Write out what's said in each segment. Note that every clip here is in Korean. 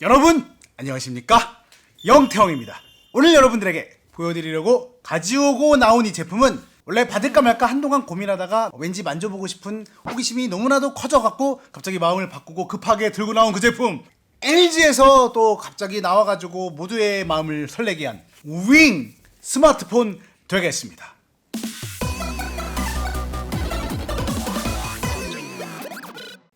여러분 안녕하십니까? 영태형입니다. 오늘 여러분들에게 보여드리려고 가지고 나온 이 제품은 원래 받을까 말까 한동안 고민하다가 왠지 만져보고 싶은 호기심이 너무나도 커져갖고 갑자기 마음을 바꾸고 급하게 들고 나온 그 제품, LG에서 또 갑자기 나와가지고 모두의 마음을 설레게 한 윙 스마트폰 되겠습니다.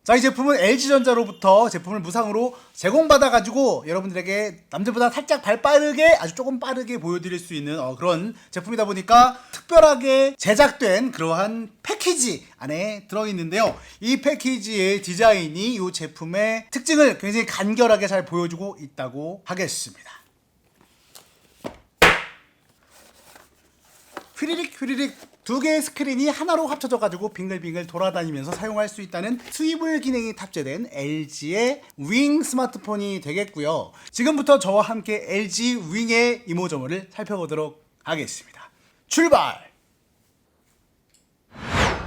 자, 이 제품은 LG전자로부터 제품을 무상으로 제공받아가지고 여러분들에게 남들보다 살짝 발빠르게, 아주 조금 빠르게 보여드릴 수 있는 그런 제품이다 보니까 특별하게 제작된 그러한 패키지 안에 들어있는데요. 이 패키지의 디자인이 이 제품의 특징을 굉장히 간결하게 잘 보여주고 있다고 하겠습니다. 휘리릭 두 개의 스크린이 하나로 합쳐져가지고 빙글빙글 돌아다니면서 사용할 수 있다는 스위블 기능이 탑재된 LG의 윙 스마트폰이 되겠고요. 지금부터 저와 함께 LG 윙의 이모저모를 살펴보도록 하겠습니다. 출발!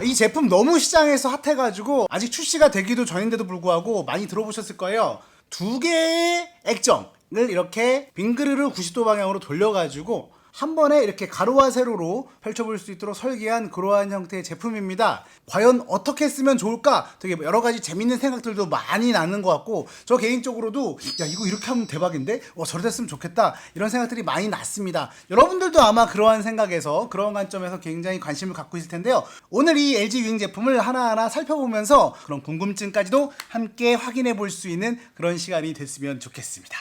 이 제품 너무 시장에서 핫해가지고 아직 출시가 되기도 전인데도 불구하고 많이 들어보셨을 거예요. 두 개의 액정을 이렇게 빙그르르 90도 방향으로 돌려가지고 한 번에 이렇게 가로와 세로로 펼쳐볼 수 있도록 설계한 그러한 형태의 제품입니다. 과연 어떻게 쓰면 좋을까? 되게 여러 가지 재밌는 생각들도 많이 나는 것 같고, 저 개인적으로도 야, 이거 이렇게 하면 대박인데? 저렇게 했으면 좋겠다, 이런 생각들이 많이 났습니다. 여러분들도 아마 그러한 생각에서, 그런 관점에서 굉장히 관심을 갖고 있을 텐데요. 오늘 이 LG 윙 제품을 하나하나 살펴보면서 그런 궁금증까지도 함께 확인해 볼 수 있는 그런 시간이 됐으면 좋겠습니다.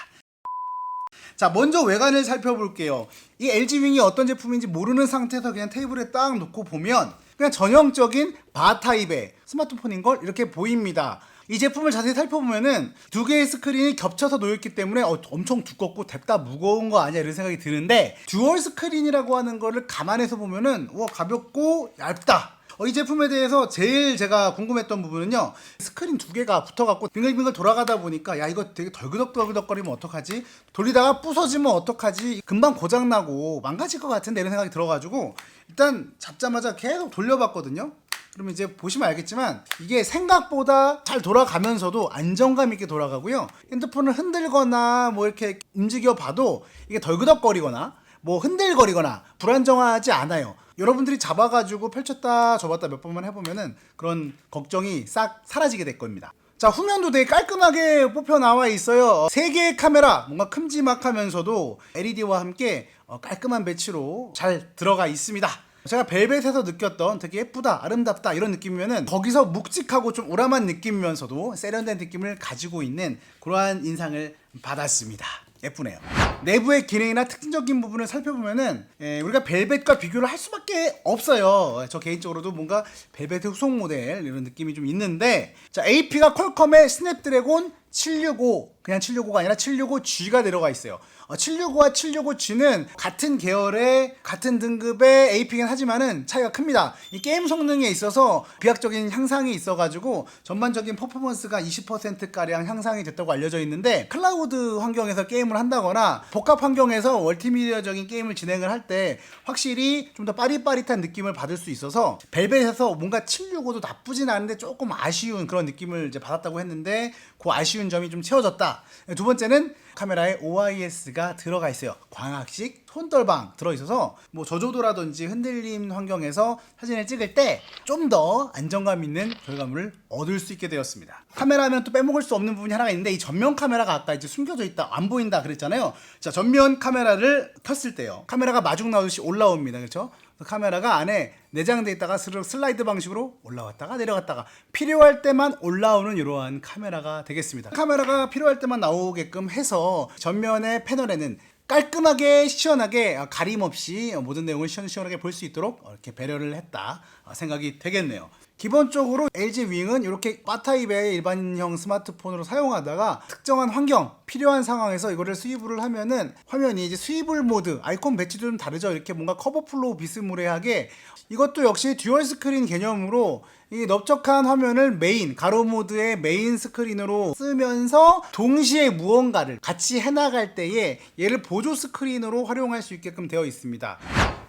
자, 먼저 외관을 살펴볼게요. 이 LG 윙이 어떤 제품인지 모르는 상태에서 그냥 테이블에 딱 놓고 보면 그냥 전형적인 바 타입의 스마트폰인 걸 이렇게 보입니다. 이 제품을 자세히 살펴보면은 두 개의 스크린이 겹쳐서 놓여있기 때문에 엄청 두껍고 뎁다 무거운 거 아니야, 이런 생각이 드는데, 듀얼 스크린이라고 하는 거를 감안해서 보면은 가볍고 얇다. 이 제품에 대해서 제일 제가 궁금했던 부분은요, 스크린 두 개가 붙어갖고 빙글빙글 돌아가다 보니까 야, 이거 되게 덜그덕덜그덕거리면 어떡하지? 돌리다가 부서지면 어떡하지? 금방 고장나고 망가질 것 같은데, 이런 생각이 들어가지고 일단 잡자마자 계속 돌려봤거든요. 그러면 이제 보시면 알겠지만 이게 생각보다 잘 돌아가면서도 안정감 있게 돌아가고요. 핸드폰을 흔들거나 뭐 이렇게 움직여 봐도 이게 덜그덕거리거나 뭐 흔들거리거나 불안정하지 않아요. 여러분들이 잡아가지고 펼쳤다 접었다 몇 번만 해보면은 그런 걱정이 싹 사라지게 될 겁니다. 자, 후면도 되게 깔끔하게 뽑혀 나와 있어요. 3개의 카메라, 뭔가 큼지막하면서도 LED와 함께 깔끔한 배치로 잘 들어가 있습니다. 제가 벨벳에서 느꼈던 되게 예쁘다, 아름답다 이런 느낌이면은 거기서 묵직하고 좀 오람한 느낌이면서도 세련된 느낌을 가지고 있는 그러한 인상을 받았습니다. 예쁘네요. 내부의 기능이나 특징적인 부분을 살펴보면은 우리가 벨벳과 비교를 할 수밖에 없어요. 저 개인적으로도 뭔가 벨벳의 후속 모델 이런 느낌이 좀 있는데, 자, AP가 퀄컴의 스냅드래곤 765, 그냥 765가 아니라 765G가 들어가 있어요. 765와 765G는 같은 계열의 같은 등급의 AP긴 하지만은 차이가 큽니다. 이 게임 성능에 있어서 비약적인 향상이 있어가지고 전반적인 퍼포먼스가 20%가량 향상이 됐다고 알려져 있는데, 클라우드 환경에서 게임을 한다거나 복합 환경에서 멀티미디어적인 게임을 진행을 할 때 확실히 좀 더 빠릿빠릿한 느낌을 받을 수 있어서 벨벳에서 뭔가 765도 나쁘진 않은데 조금 아쉬운 그런 느낌을 이제 받았다고 했는데, 그 아쉬운 점이 좀 채워졌다. 두 번째는 카메라에 OIS가 들어가 있어요. 광학식 손떨방 들어있어서 뭐 저조도라든지 흔들림 환경에서 사진을 찍을 때 좀 더 안정감 있는 결과물을 얻을 수 있게 되었습니다. 카메라면 또 빼먹을 수 없는 부분이 하나가 있는데, 이 전면 카메라가 아까 이제 숨겨져 있다, 안 보인다 그랬잖아요. 자, 전면 카메라를 켰을 때요, 카메라가 마중 나오듯이 올라옵니다. 그렇죠? 카메라가 안에 내장돼 있다가 슬라이드 방식으로 올라왔다가 내려갔다가 필요할 때만 올라오는 이러한 카메라가 되겠습니다. 카메라가 필요할 때만 나오게끔 해서 전면의 패널에는 깔끔하게 시원하게 가림 없이 모든 내용을 시원하게 볼 수 있도록 이렇게 배려를 했다 생각이 되겠네요. 기본적으로 LG 윙은 이렇게 바 타입의 일반형 스마트폰으로 사용하다가 특정한 환경, 필요한 상황에서 이거를 스위블을 하면은 화면이 이제 스위블 모드, 아이콘 배치도 좀 다르죠. 이렇게 뭔가 커버 플로우 비스무리하게, 이것도 역시 듀얼 스크린 개념으로 이 넓적한 화면을 메인, 가로 모드의 메인 스크린으로 쓰면서 동시에 무언가를 같이 해나갈 때에 얘를 보조 스크린으로 활용할 수 있게끔 되어 있습니다.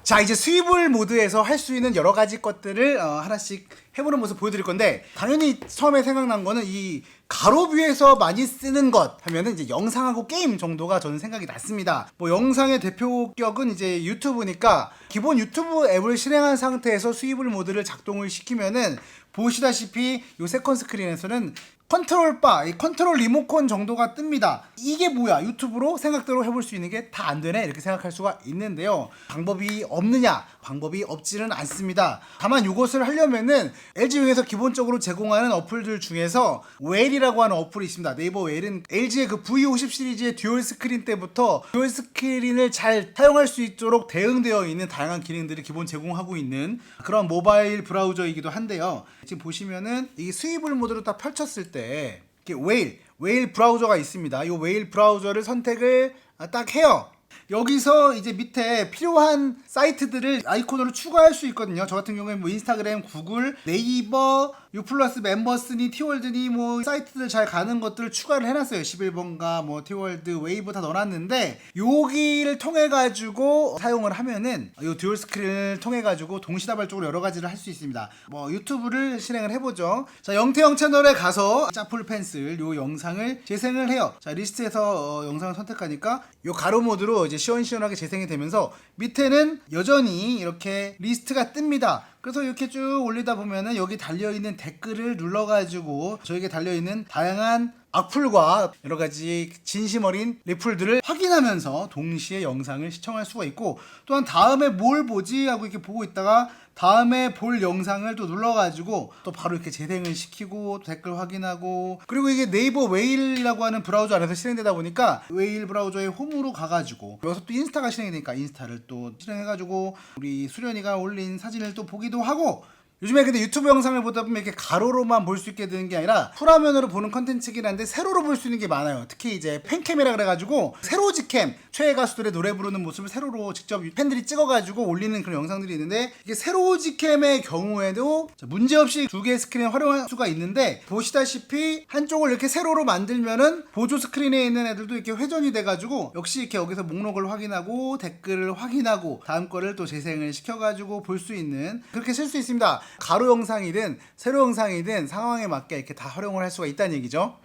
자, 이제 수입을 모드에서 할 수 있는 여러 가지 것들을 하나씩 해보는 모습 보여드릴 건데, 당연히 처음에 생각난 거는 이 가로뷰에서 많이 쓰는 것 하면은 이제 영상하고 게임 정도가 저는 생각이 났습니다. 뭐 영상의 대표격은 이제 유튜브니까 기본 유튜브 앱을 실행한 상태에서 수입을 모드를 작동을 시키면은 보시다시피 이 세컨 스크린에서는 컨트롤 바, 이 컨트롤 리모컨 정도가 뜹니다. 이게 뭐야? 유튜브로 생각대로 해볼 수 있는 게 다 안 되네? 이렇게 생각할 수가 있는데요. 방법이 없느냐? 방법이 없지는 않습니다. 다만 이것을 하려면은 LG용에서 기본적으로 제공하는 어플들 중에서 웨일이라고 하는 어플이 있습니다. 네이버 웨일은 LG의 그 V50 시리즈의 듀얼 스크린 때부터 듀얼 스크린을 잘 사용할 수 있도록 대응되어 있는 다양한 기능들을 기본 제공하고 있는 그런 모바일 브라우저이기도 한데요. 지금 보시면은 이 수입을 모드로 딱 펼쳤을 때 이렇게 웨일 브라우저가 있습니다. 이 웨일 브라우저를 선택을 딱 해요. 여기서 이제 밑에 필요한 사이트들을 아이콘으로 추가할 수 있거든요. 저 같은 경우에 뭐 인스타그램, 구글, 네이버, 유플러스 멤버스니, 티월드니 뭐 사이트들 잘 가는 것들을 추가를 해놨어요. 11번가, 뭐 티월드, 웨이브 다 넣어놨는데 여기를 통해 가지고 사용을 하면은 이 듀얼 스크린을 통해 가지고 동시다발적으로 여러 가지를 할 수 있습니다. 뭐 유튜브를 실행을 해보죠. 자, 영태형 채널에 가서 짜풀 펜슬 요 영상을 재생을 해요. 자, 리스트에서 영상을 선택하니까 요 가로 모드로 이제 시원시원하게 재생이 되면서 밑에는 여전히 이렇게 리스트가 뜹니다. 그래서 이렇게 쭉 올리다 보면은 여기 달려있는 댓글을 눌러가지고 저에게 달려있는 다양한 악플과 여러가지 진심 어린 리플들을 확인하면서 동시에 영상을 시청할 수가 있고, 또한 다음에 뭘 보지 하고 이렇게 보고 있다가 다음에 볼 영상을 또 눌러가지고 또 바로 이렇게 재생을 시키고 댓글 확인하고, 그리고 이게 네이버 웨일이라고 하는 브라우저 안에서 실행되다 보니까 웨일 브라우저의 홈으로 가가지고 여기서 또 인스타가 실행이 되니까 인스타를 또 실행해가지고 우리 수련이가 올린 사진을 또 보기도 하고, 요즘에 근데 유튜브 영상을 보다 보면 이렇게 가로로만 볼 수 있게 되는 게 아니라 풀화면으로 보는 컨텐츠긴 한데 세로로 볼 수 있는 게 많아요. 특히 이제 팬캠이라 그래가지고 세로지캠, 최애 가수들의 노래 부르는 모습을 세로로 직접 팬들이 찍어가지고 올리는 그런 영상들이 있는데, 이게 세로지캠의 경우에도 문제없이 두 개의 스크린을 활용할 수가 있는데, 보시다시피 한쪽을 이렇게 세로로 만들면은 보조 스크린에 있는 애들도 이렇게 회전이 돼가지고 역시 이렇게 여기서 목록을 확인하고 댓글을 확인하고 다음 거를 또 재생을 시켜가지고 볼 수 있는, 그렇게 쓸 수 있습니다. 가로 영상이든 세로 영상이든 상황에 맞게 이렇게 다 활용을 할 수가 있다는 얘기죠.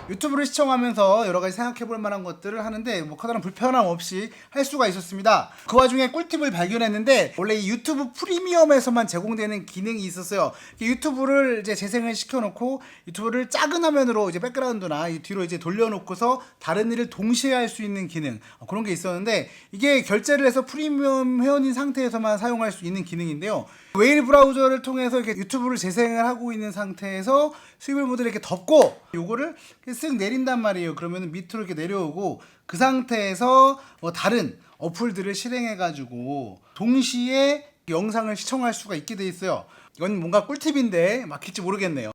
유튜브를 시청하면서 여러 가지 생각해 볼 만한 것들을 하는데 뭐 커다란 불편함 없이 할 수가 있었습니다. 그 와중에 꿀팁을 발견했는데, 원래 이 유튜브 프리미엄에서만 제공되는 기능이 있었어요. 유튜브를 이제 재생을 시켜놓고 유튜브를 작은 화면으로 이제 백그라운드나 이 뒤로 이제 돌려놓고서 다른 일을 동시에 할 수 있는 기능, 그런 게 있었는데 이게 결제를 해서 프리미엄 회원인 상태에서만 사용할 수 있는 기능인데요. 웨일 브라우저를 통해서 이렇게 유튜브를 재생을 하고 있는 상태에서 수입을 모드를 이렇게 덮고 요거를 쓱 내린단 말이에요. 그러면 밑으로 이렇게 내려오고 그 상태에서 뭐 다른 어플들을 실행해 가지고 동시에 영상을 시청할 수가 있게 돼 있어요. 이건 뭔가 꿀팁인데 막힐지 모르겠네요.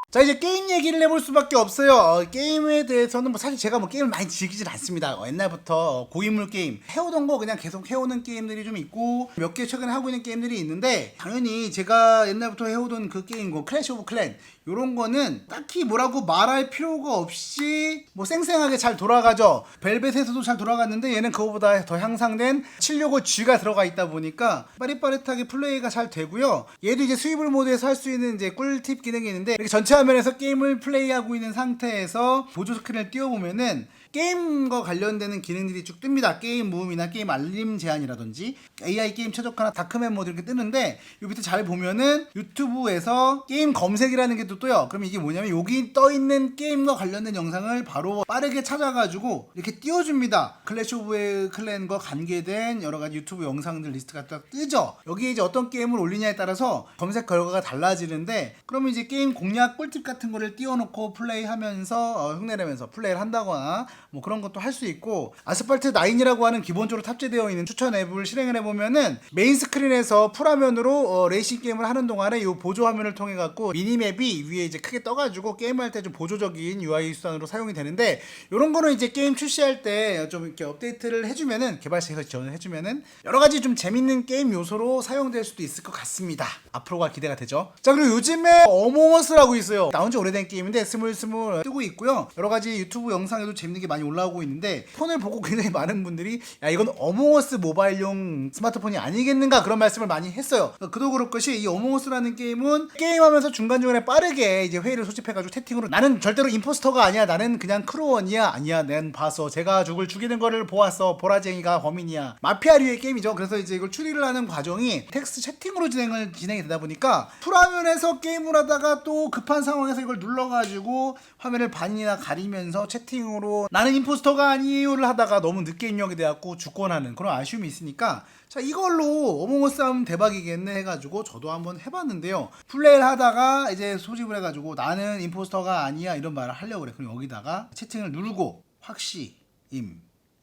자, 이제 게임 얘기를 해볼 수밖에 없어요. 게임에 대해서는 뭐 사실 제가 뭐 게임을 많이 즐기진 않습니다. 옛날부터 고인물 게임 해오던 거 그냥 계속 해오는 게임들이 좀 있고, 몇 개 최근에 하고 있는 게임들이 있는데, 당연히 제가 옛날부터 해오던 그 게임, 뭐 클래시 오브 클랜 요런 거는 딱히 뭐라고 말할 필요가 없이 뭐 쌩쌩하게 잘 돌아가죠. 벨벳에서도 잘 돌아갔는데 얘는 그거보다 더 향상된 765G가 들어가 있다 보니까 빠릿빠릿하게 플레이가 잘 되고요. 얘도 이제 수입을 모드에서 할 수 있는 이제 꿀팁 기능이 있는데, 이렇게 전체 화면에서 게임을 플레이하고 있는 상태에서 보조 스크린을 띄워보면은 게임과 관련되는 기능들이 쭉 뜹니다. 게임 모음이나 게임 알림 제한이라든지 AI 게임 최적화나 다크맨 모드 이렇게 뜨는데, 요 밑에 잘 보면은 유튜브에서 게임 검색이라는 게 또 떠요. 그럼 이게 뭐냐면 여기 떠있는 게임과 관련된 영상을 바로 빠르게 찾아가지고 이렇게 띄워줍니다. 클래시 오브 클랜과 관계된 여러가지 유튜브 영상들 리스트가 딱 뜨죠. 여기에 이제 어떤 게임을 올리냐에 따라서 검색 결과가 달라지는데, 그러면 이제 게임 공략 꿀팁 같은 거를 띄워놓고 플레이하면서 흉내내면서 플레이를 한다거나 뭐 그런 것도 할 수 있고, 아스팔트 9이라고 하는 기본적으로 탑재되어 있는 추천 앱을 실행을 해보면은 메인 스크린에서 풀화면으로 레이싱 게임을 하는 동안에 이 보조 화면을 통해 갖고 미니맵이 위에 이제 크게 떠가지고 게임할 때 좀 보조적인 UI 수단으로 사용이 되는데, 이런 거는 이제 게임 출시할 때 좀 이렇게 업데이트를 해주면은, 개발사에서 지원을 해주면은 여러 가지 좀 재밌는 게임 요소로 사용될 수도 있을 것 같습니다. 앞으로가 기대가 되죠. 자, 그리고 요즘에 어몽어스라고 있어요. 있어요. 나온 지 오래된 게임인데 스물스물 뜨고 있고요. 여러 가지 유튜브 영상에도 재밌는 게 많이 올라오고 있는데 폰을 보고 굉장히 많은 분들이 야 이건 어몽어스 모바일용 스마트폰이 아니겠는가 그런 말씀을 많이 했어요. 그도 그럴 것이 이 어몽어스라는 게임은 게임하면서 중간중간에 빠르게 이제 회의를 소집해가지고 채팅으로 나는 절대로 임포스터가 아니야, 나는 그냥 크루원이야, 아니야 난 봤어, 제가 죽이는 거를 보았어, 보라쟁이가 범인이야, 마피아류의 게임이죠. 그래서 이제 이걸 추리를 하는 과정이 텍스트 채팅으로 진행이 되다 보니까 풀화면에서 게임을 하다가 또 급한 상황에서 이걸 눌러가지고 화면을 반이나 가리면서 채팅으로 나는 임포스터가 아니에요를 하다가 너무 늦게 입력이 돼갖고 죽곤 하는 그런 아쉬움이 있으니까 자 이걸로 어몽어스 하면 대박이겠네 해가지고 저도 한번 해봤는데요. 플레이를 하다가 이제 소집을 해가지고 나는 임포스터가 아니야 이런 말을 하려고 그래. 그럼 여기다가 채팅을 누르고 확시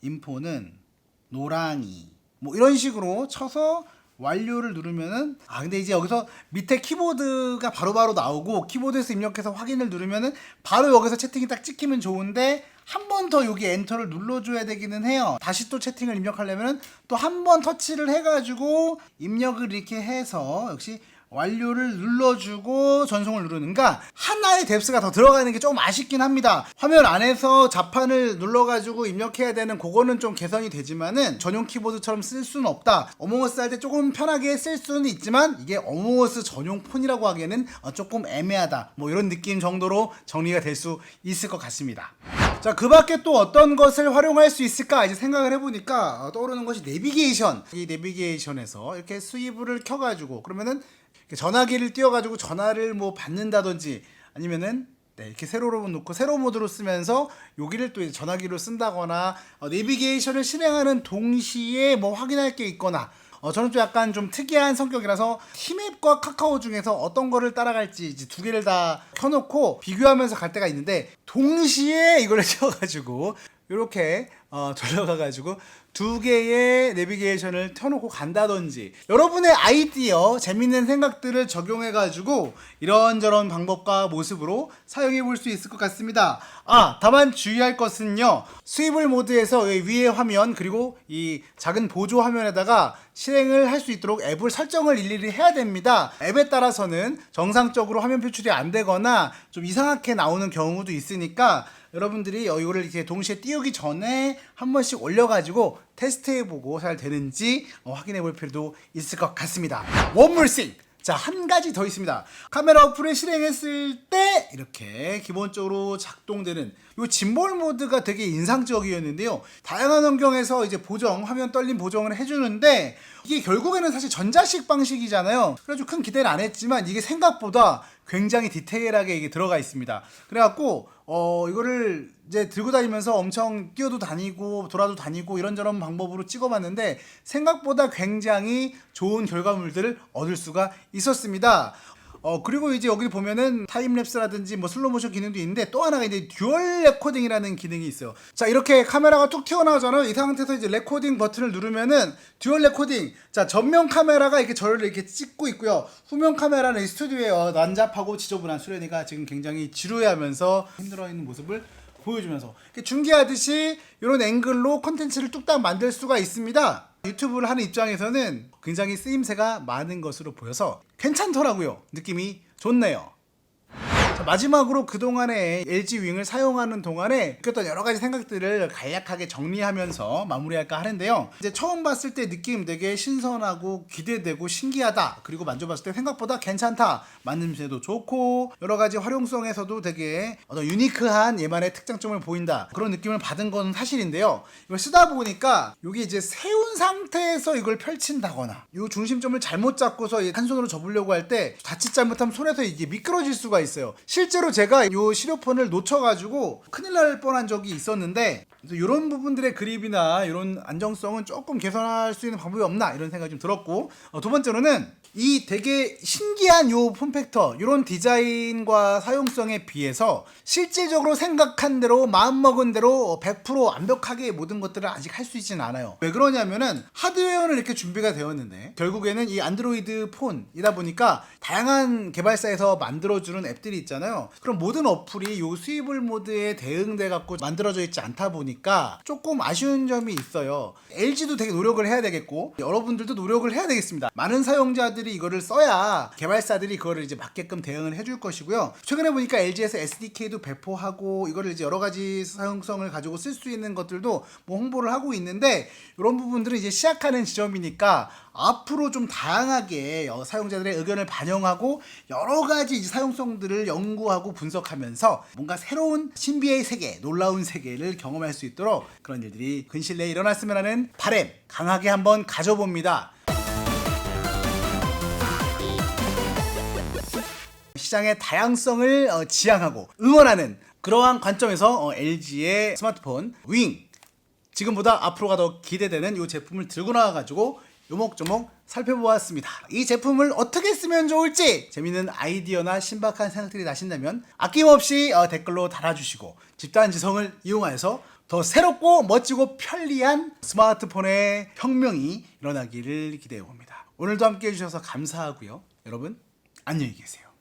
임포는 노랑이 뭐 이런 식으로 쳐서 완료를 누르면은 근데 이제 여기서 밑에 키보드가 바로바로 나오고 키보드에서 입력해서 확인을 누르면은 바로 여기서 채팅이 딱 찍히면 좋은데 한 번 더 여기 엔터를 눌러줘야 되기는 해요. 다시 또 채팅을 입력하려면은 또 한 번 터치를 해가지고 입력을 이렇게 해서 역시 완료를 눌러주고 전송을 누르는가 하나의 뎁스가 더 들어가는 게 조금 아쉽긴 합니다. 화면 안에서 자판을 눌러가지고 입력해야 되는 그거는 좀 개선이 되지만은 전용 키보드처럼 쓸 수는 없다. 어몽어스 할 때 조금 편하게 쓸 수는 있지만 이게 어몽어스 전용 폰이라고 하기에는 조금 애매하다 뭐 이런 느낌 정도로 정리가 될 수 있을 것 같습니다. 자, 그 밖에 또 어떤 것을 활용할 수 있을까 이제 생각을 해보니까 떠오르는 것이 내비게이션. 이 내비게이션에서 이렇게 스위브를 켜가지고 그러면은 전화기를 띄워가지고 전화를 뭐 받는다든지 아니면은 이렇게 세로로 놓고 세로 모드로 쓰면서 여기를 또 이제 전화기로 쓴다거나 내비게이션을 실행하는 동시에 뭐 확인할 게 있거나 저는 좀 약간 좀 특이한 성격이라서 티맵과 카카오 중에서 어떤 거를 따라갈지 이제 두 개를 다 켜놓고 비교하면서 갈 때가 있는데 동시에 이걸 켜가지고 이렇게 돌려가가지고 두 개의 내비게이션을 켜놓고 간다든지 여러분의 아이디어 재밌는 생각들을 적용해가지고 이런저런 방법과 모습으로 사용해 볼 수 있을 것 같습니다. 다만 주의할 것은요, 스위블 모드에서 위에 화면 그리고 이 작은 보조 화면에다가 실행을 할 수 있도록 앱을 설정을 일일이 해야 됩니다. 앱에 따라서는 정상적으로 화면 표출이 안 되거나 좀 이상하게 나오는 경우도 있으니까 여러분들이 이거를 이렇게 동시에 띄우기 전에 한 번씩 올려가지고 테스트해보고 잘 되는지 확인해볼 필요도 있을 것 같습니다. One more thing! 자, 한 가지 더 있습니다. 카메라 어플을 실행했을 때 이렇게 기본적으로 작동되는 이 짐볼 모드가 되게 인상적이었는데요. 다양한 환경에서 이제 화면 떨림 보정을 해주는데 이게 결국에는 사실 전자식 방식이잖아요. 그래가지고 큰 기대는 안 했지만 이게 생각보다 굉장히 디테일하게 이게 들어가 있습니다. 그래갖고 이거를 이제 들고 다니면서 엄청 뛰어도 다니고 돌아도 다니고 이런저런 방법으로 찍어봤는데 생각보다 굉장히 좋은 결과물들을 얻을 수가 있었습니다. 그리고 이제 여기 보면은 타임랩스라든지 뭐 슬로모션 기능도 있는데 또 하나가 이제 듀얼 레코딩이라는 기능이 있어요. 자, 이렇게 카메라가 툭 튀어나오잖아요. 이 상태에서 이제 레코딩 버튼을 누르면은 듀얼 레코딩. 자, 전면 카메라가 이렇게 저를 이렇게 찍고 있고요. 후면 카메라는 이 스튜디오에 난잡하고 지저분한 수련이가 지금 굉장히 지루해하면서 힘들어 있는 모습을 보여주면서 중계하듯이 이런 앵글로 컨텐츠를 뚝딱 만들 수가 있습니다. 유튜브를 하는 입장에서는 굉장히 쓰임새가 많은 것으로 보여서 괜찮더라고요. 느낌이 좋네요. 자, 마지막으로 그동안에 LG 윙을 사용하는 동안에 느꼈던 여러 가지 생각들을 간략하게 정리하면서 마무리할까 하는데요. 이제 처음 봤을 때 느낌 되게 신선하고 기대되고 신기하다. 그리고 만져봤을 때 생각보다 괜찮다. 만듦새도 좋고 여러 가지 활용성에서도 되게 유니크한 얘만의 특장점을 보인다. 그런 느낌을 받은 건 사실인데요. 이걸 쓰다 보니까 이게 이제 세운 상태에서 이걸 펼친다거나 이 중심점을 잘못 잡고서 한 손으로 접으려고 할 때 자칫 잘못하면 손에서 이게 미끄러질 수가 있어요. 실제로 제가 이 시료폰을 놓쳐가지고 큰일 날 뻔한 적이 있었는데 이런 부분들의 그립이나 이런 안정성은 조금 개선할 수 있는 방법이 없나 이런 생각이 좀 들었고 두 번째로는 이 되게 신기한 요 폼팩터 이런 디자인과 사용성에 비해서 실질적으로 생각한 대로 마음먹은 대로 100% 완벽하게 모든 것들을 아직 할 수 있지는 않아요. 왜 그러냐면은 하드웨어는 이렇게 준비가 되었는데 결국에는 이 안드로이드 폰이다 보니까 다양한 개발사에서 만들어주는 앱들이 있잖아요. 있잖아요. 그럼 모든 어플이 요 수입을 모드에 대응돼 갖고 만들어져 있지 않다 보니까 조금 아쉬운 점이 있어요. LG도 되게 노력을 해야 되겠고 여러분들도 노력을 해야 되겠습니다. 많은 사용자들이 이거를 써야 개발사들이 그거를 이제 맞게끔 대응을 해줄 것이고요. 최근에 보니까 LG에서 SDK도 배포하고 이거를 이제 여러 가지 사용성을 가지고 쓸 수 있는 것들도 뭐 홍보를 하고 있는데 이런 부분들은 이제 시작하는 지점이니까 앞으로 좀 다양하게 사용자들의 의견을 반영하고 여러 가지 사용성들을 연구하고 분석하면서 뭔가 새로운 신비의 세계, 놀라운 세계를 경험할 수 있도록 그런 일들이 근시일 내에 일어났으면 하는 바람 강하게 한번 가져봅니다. 시장의 다양성을 지향하고 응원하는 그러한 관점에서 LG의 스마트폰 윙 지금보다 앞으로가 더 기대되는 이 제품을 들고 나와가지고 요목조목 살펴보았습니다. 이 제품을 어떻게 쓰면 좋을지 재밌는 아이디어나 신박한 생각들이 나신다면 아낌없이 댓글로 달아주시고 집단지성을 이용해서 더 새롭고 멋지고 편리한 스마트폰의 혁명이 일어나기를 기대해봅니다. 오늘도 함께 해주셔서 감사하고요. 여러분 안녕히 계세요.